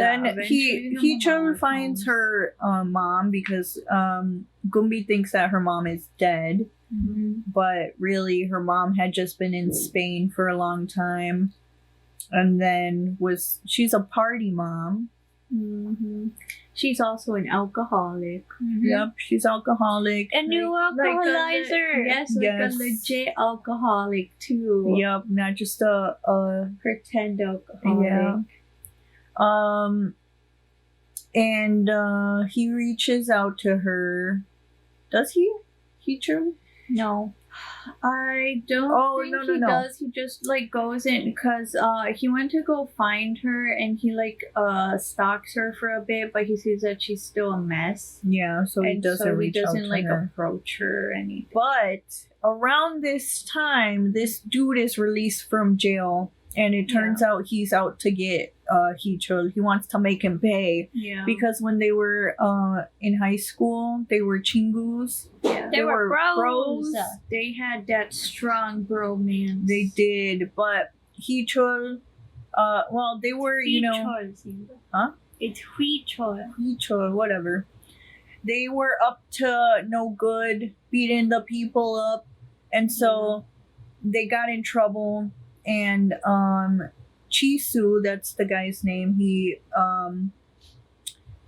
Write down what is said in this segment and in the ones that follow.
then eventually her Heechul mama finds comes. her mom because Geum-bi thinks that her mom is dead, but really her mom had just been in Spain for a long time, and then she's a party mom. She's also an alcoholic. Yep, she's alcoholic. A new alcoholizer. Yes, like Yes. a legit alcoholic too. Yep, not just a Pretend alcoholic. yeah. And he reaches out to her. Does he? Heechul? No. I don't think he does. He just like goes in because he went to go find her and he like stalks her for a bit, but he sees that she's still a mess. Yeah, so he doesn't reach out to like her. approach her or anything. But around this time, this dude is released from jail, and it turns out he's out to get Heechul. He wants to make him pay. Yeah. Because when they were in high school, they were chingus. Yeah. They were bros. They had that strong bromance. They did, but Heechul, well, they were, you know... Huh? It's Heechul. Heechul, whatever. They were up to no good, beating the people up, and so they got in trouble, and Chisu, that's the guy's name, he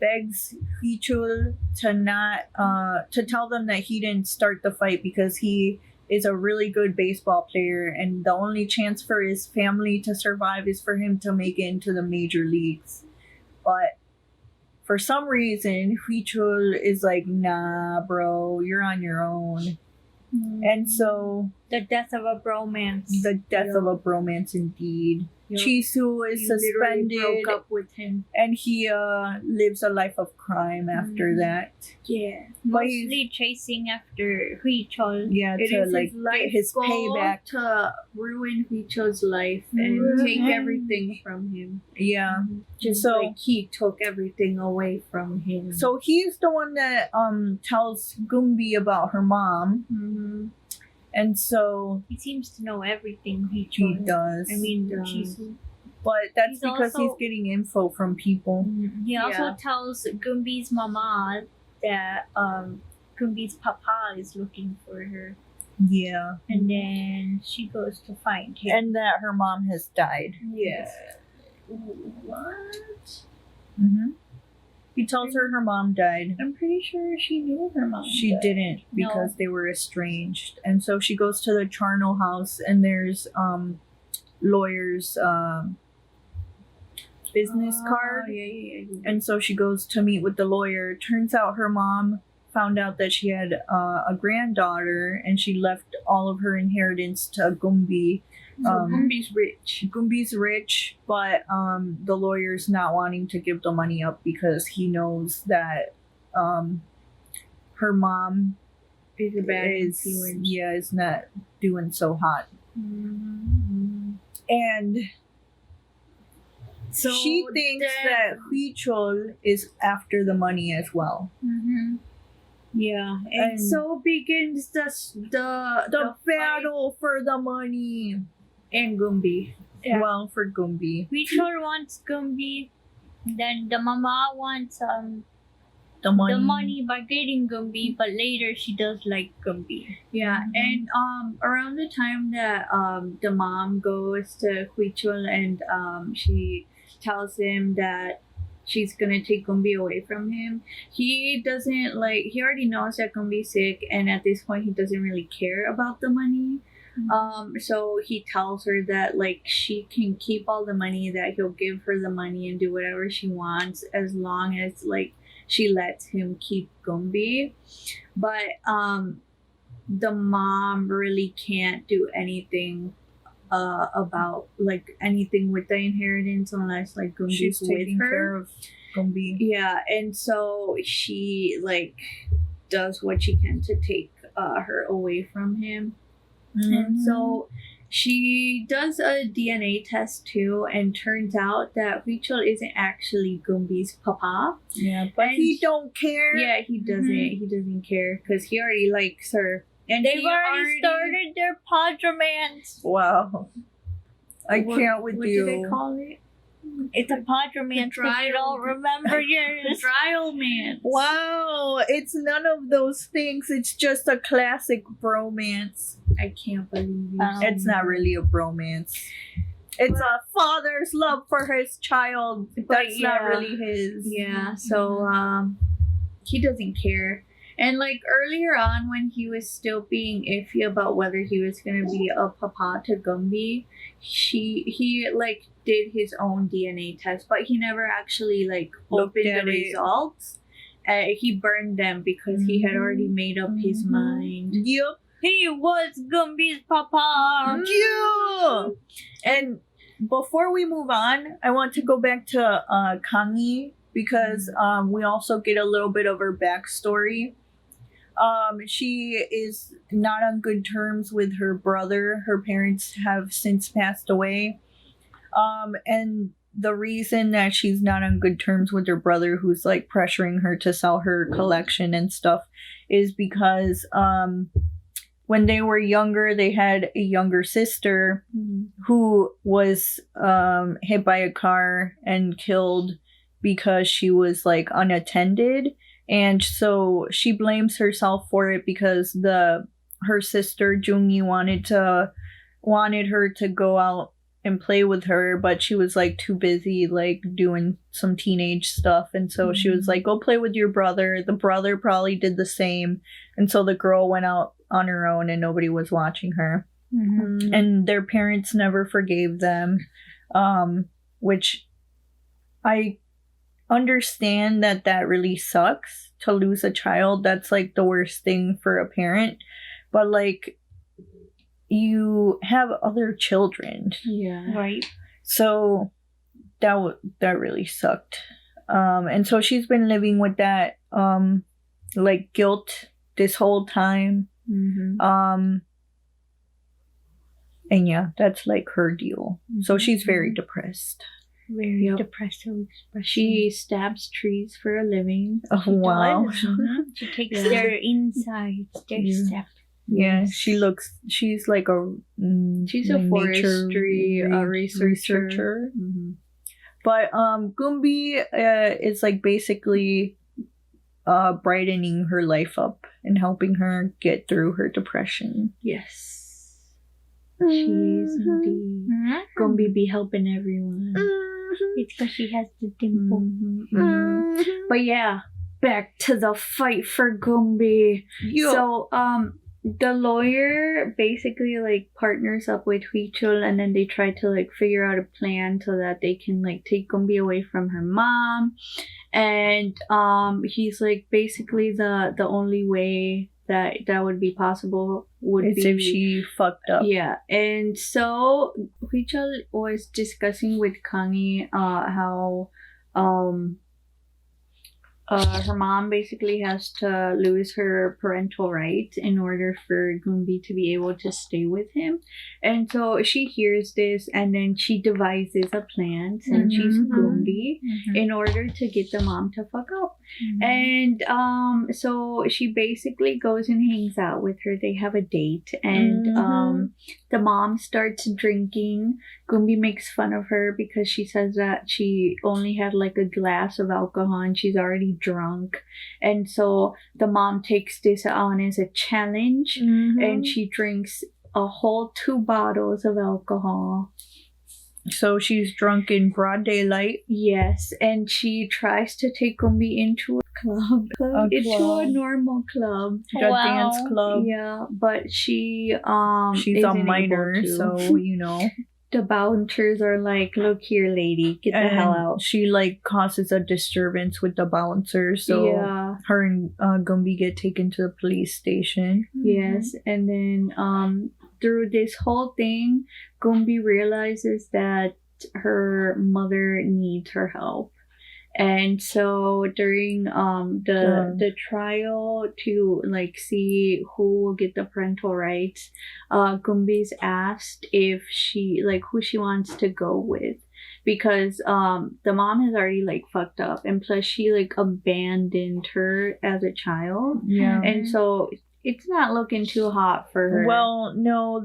begs Heechul to not to tell them that he didn't start the fight because he is a really good baseball player, and the only chance for his family to survive is for him to make it into the major leagues. But for some reason, Heechul is like, nah, bro, you're on your own. And so... The death of a bromance. The death of a bromance, indeed. Yep. Chisu is suspended, broke up with him. and he lives a life of crime after that. Yeah. Mostly chasing after Heechul. Yeah, It to is like get his goal payback. to ruin Heechul's life and take everything from him. Yeah. Just So- like he took everything away from him. So he's the one that tells Geum-bi about her mom, and so He seems to know everything he Heechul. does. I mean, does. Chisu. but that's he's because also- he's getting info from people. He also Yeah. tells Geum-bi's mama that Geum-bi's papa is looking for her. Yeah. And then she goes to find him. And that her mom has died. Yeah. What? He tells her mom died. I'm pretty sure she knew her mom. She died. didn't because they were estranged. And so she goes to the charnel house, and there's lawyer's business card. Yeah. And so she goes to meet with the lawyer. Turns out her mom found out that she had a granddaughter, and she left all of her inheritance to Geum-bi. So Geum-bi's rich. Geum-bi's rich, but the lawyer's not wanting to give the money up because he knows that her mom Is a bad influence. is not doing so hot. And So she thinks that Heechul is after the money as well. Yeah, and so begins the battle for the money. and Geum-bi. Yeah. Well, for Geum-bi. Heechul wants Geum-bi. Then the mama wants The money. the money by getting Geum-bi, but later she does like Geum-bi. Yeah, and around the time that the mom goes to Heechul and she tells him that she's gonna take Geum-bi away from him, he doesn't like. He already knows that Geum-bi's sick, and at this point, he doesn't really care about the money. So he tells her that like she can keep all the money, that he'll give her the money and do whatever she wants as long as like she lets him keep Geum-bi. But the mom really can't do anything about like anything with the inheritance unless like She's Geum-bi's with taking her. care of Geum-bi. Yeah, and so she like does what she can to take her away from him. And so she does a DNA test too, and turns out that Heechul isn't actually Geum-bi's papa. Yeah, but And he don't care. Yeah, he doesn't. He doesn't care because he already likes her. And They've he already started their podromance. Wow. I can't with what you. do they call it? It's a pod romance because you don't remember yours. Dry romance. Wow, it's none of those things. It's just a classic bromance. I can't believe you. It's not really a bromance. It's a father's love for his child. That's not really his. Yeah, so he doesn't care. And like earlier on when he was still being iffy about whether he was gonna be a papa to Geum-bi, he like did his own DNA test, but he never actually like Looked opened at the it. results. He burned them because he had already made up his mind. Yup. He was Geum-bi's papa. Yeah. And before we move on, I want to go back to Kangi because we also get a little bit of her backstory. She is not on good terms with her brother. Her parents have since passed away. And the reason that she's not on good terms with her brother, who's like pressuring her to sell her collection and stuff, is because when they were younger, they had a younger sister who was hit by a car and killed because she was like unattended. And so she blames herself for it because her sister Jungi wanted her to go out and play with her, but she was like too busy like doing some teenage stuff, and so she was like, go play with your brother. The brother probably did the same, and so the girl went out on her own and nobody was watching her. And their parents never forgave them, which I understand that really sucks to lose a child. That's like the worst thing for a parent, but like you have other children, Right. so that really sucked. And so she's been living with that like guilt this whole time. And yeah, that's like her deal. So she's very depressed. Very depressive expression. She stabs trees for a living. Oh wow. She takes their insides, their stuff. Yeah, she's like She's a forestry researcher. But Geum-bi is like basically brightening her life up and helping her get through her depression. Yes. She is indeed. Geum-bi be helping everyone. It's because she has the dimple. But yeah, back to the fight for Geum-bi. So the lawyer basically like partners up with Huichul, and then they try to like figure out a plan so that they can like take Geum-bi away from her mom. And he's like basically the only way that would be possible would it's be if she fucked up. Yeah. And so Huichul was discussing with Kangi how her mom basically has to lose her parental rights in order for Geum-bi to be able to stay with him. And so she hears this, and then she devises a plan, since she's Geum-bi, in order to get the mom to fuck up. And so she basically goes and hangs out with her. They have a date, and the mom starts drinking. Geum-bi makes fun of her because she says that she only had like a glass of alcohol and she's already drunk. And so the mom takes this on as a challenge, and she drinks a whole 2 bottles of alcohol. So she's drunk in broad daylight. Yes, and she tries to take Geum-bi into a club. Into a normal club. A dance club. Yeah, but she's She's a minor, so you know. The bouncers are like, look here, lady, get the hell out. She like causes a disturbance with the bouncers, so her and Geum-bi get taken to the police station. Yes, and then through this whole thing, Geum-bi realizes that her mother needs her help. And so during the trial to like see who will get the parental rights, Geum-bi's asked if she like who she wants to go with, because the mom has already like fucked up, and plus she like abandoned her as a child. And so it's not looking too hot for her. Well, no,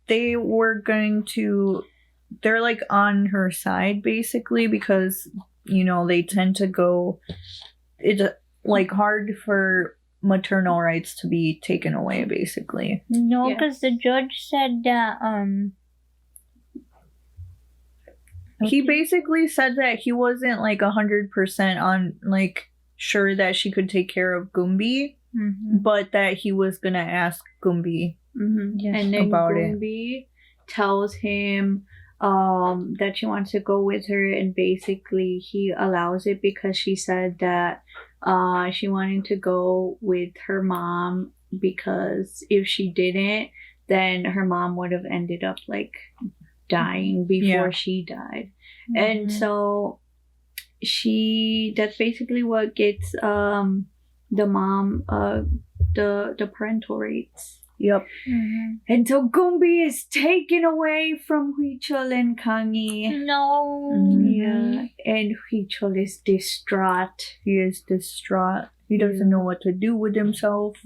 they were going to they're like on her side basically because they tend to go. It's like hard for maternal rights to be taken away basically. No, Yeah. because the judge said that He basically said that he wasn't like 100% on like sure that she could take care of Geum-bi, but that he was gonna ask Geum-bi. Yes, And then about it. Geum-bi tells him that she wants to go with her, and basically he allows it because she said that she wanted to go with her mom because if she didn't, then her mom would have ended up like dying before Yeah. she died. And so that's basically what gets the mom the parental rights. Yep. And so Geum-bi is taken away from Huichol and Kangi. No. Yeah, and Huichol is distraught. He is distraught. He doesn't know what to do with himself.